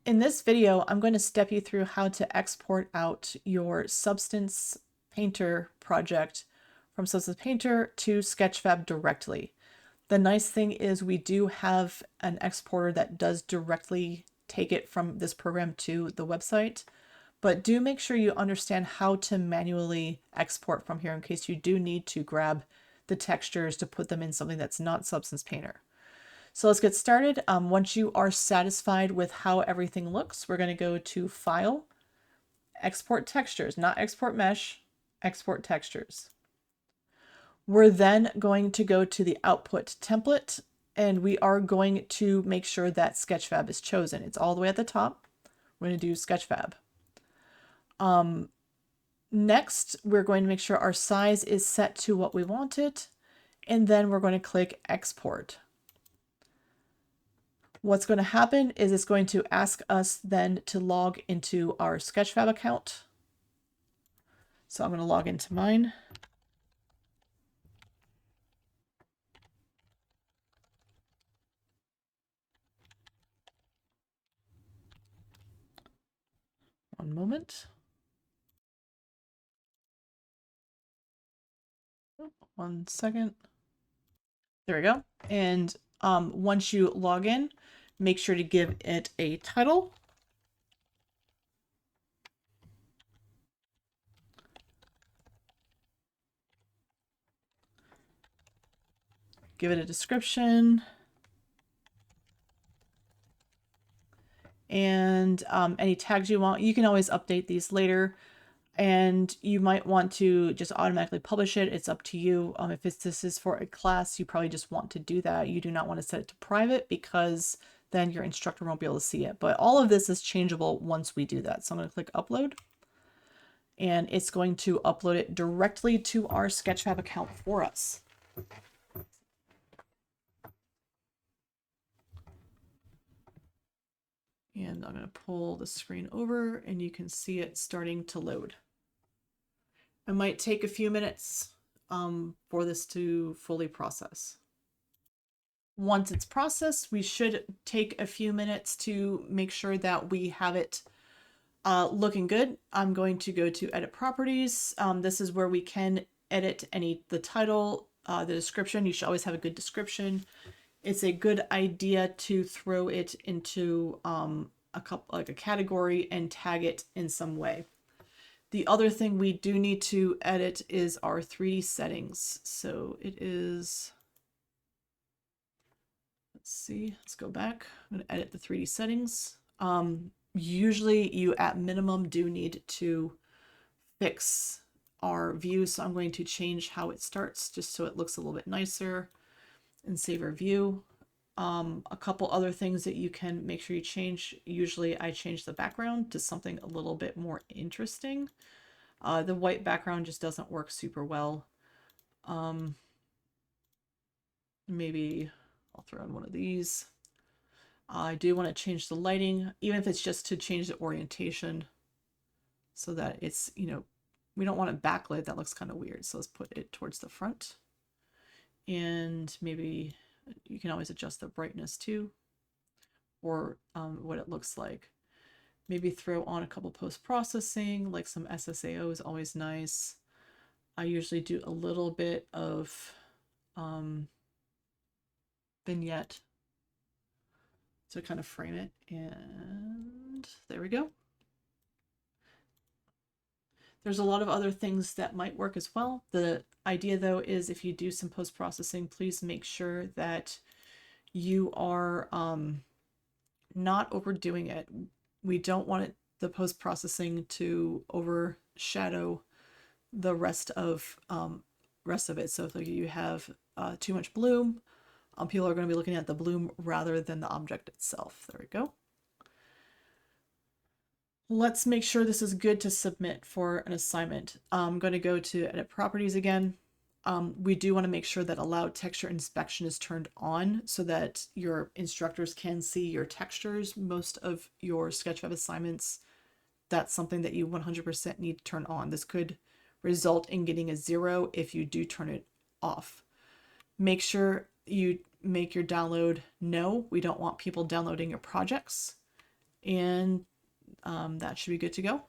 In this video, I'm going to step you through how to export out your Substance Painter project from Substance Painter to Sketchfab directly. The nice thing is we do have an exporter that does directly take it from this program to the website, but do make sure you understand how to manually export from here in case you do need to grab the textures to put them in something that's not Substance Painter. So let's get started. Once you are satisfied with how everything looks, we're going to go to File, Export Textures, not Export Mesh, Export Textures. We're then going to go to the Output Template, and we are going to make sure that Sketchfab is chosen. It's all the way at the top. We're going to do Sketchfab. Next, we're going to make sure our size is set to what we want it, and then we're going to click Export. What's going to happen is it's going to ask us then to log into our Sketchfab account. So I'm going to log into mine. One moment. Oh, 1 second. There we go. And once you log in, make sure to give it a title. Give it a description. And any tags you want. You can always update these later. And you might want to just automatically publish it. It's up to you. If this is for a class, you probably just want to do that. You do not want to set it to private because then your instructor won't be able to see it. But all of this is changeable once we do that. So I'm going to click upload. And it's going to upload it directly to our Sketchfab account for us. And I'm going to pull the screen over and you can see it starting to load. It might take a few minutes for this to fully process. Once it's processed, we should take a few minutes to make sure that we have it looking good. I'm going to go to Edit Properties. This is where we can edit the title, the description. You should always have a good description. It's a good idea to throw it into a category and tag it in some way. The other thing we do need to edit is our 3D settings. So it is, let's see, let's go back. I'm going to edit the 3D settings. Usually you at minimum do need to fix our view. So I'm going to change how it starts just so it looks a little bit nicer and save our view. A couple other things that you can make sure you change. Usually I change the background to something a little bit more interesting. The white background just doesn't work super well. Maybe I'll throw in one of these. I do want to change the lighting, even if it's just to change the orientation so that it's, we don't want it backlit. That looks kind of weird. So let's put it towards the front. And maybe you can always adjust the brightness too, or what it looks like. Maybe throw on a couple post-processing, like some SSAO is always nice. I usually do a little bit of vignette to kind of frame it. And there we go. There's a lot of other things that might work as well. The idea though is if you do some post-processing, please make sure that you are not overdoing it. We don't want the post-processing to overshadow the rest of it. So if you have too much bloom, people are going to be looking at the bloom rather than the object itself. There we go. Let's make sure this is good to submit for an assignment. I'm going to go to Edit Properties again. We do want to make sure that Allow Texture Inspection is turned on so that your instructors can see your textures. Most of your Sketchfab assignments, that's something that you 100% need to turn on. This could result in getting a 0 if you do turn it off. Make sure you make your download no. We don't want people downloading your projects. and that should be good to go.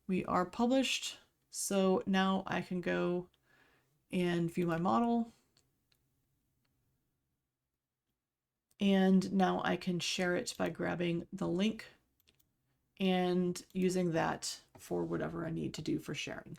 We are published. So now I can go and view my model. And now I can share it by grabbing the link and using that for whatever I need to do for sharing.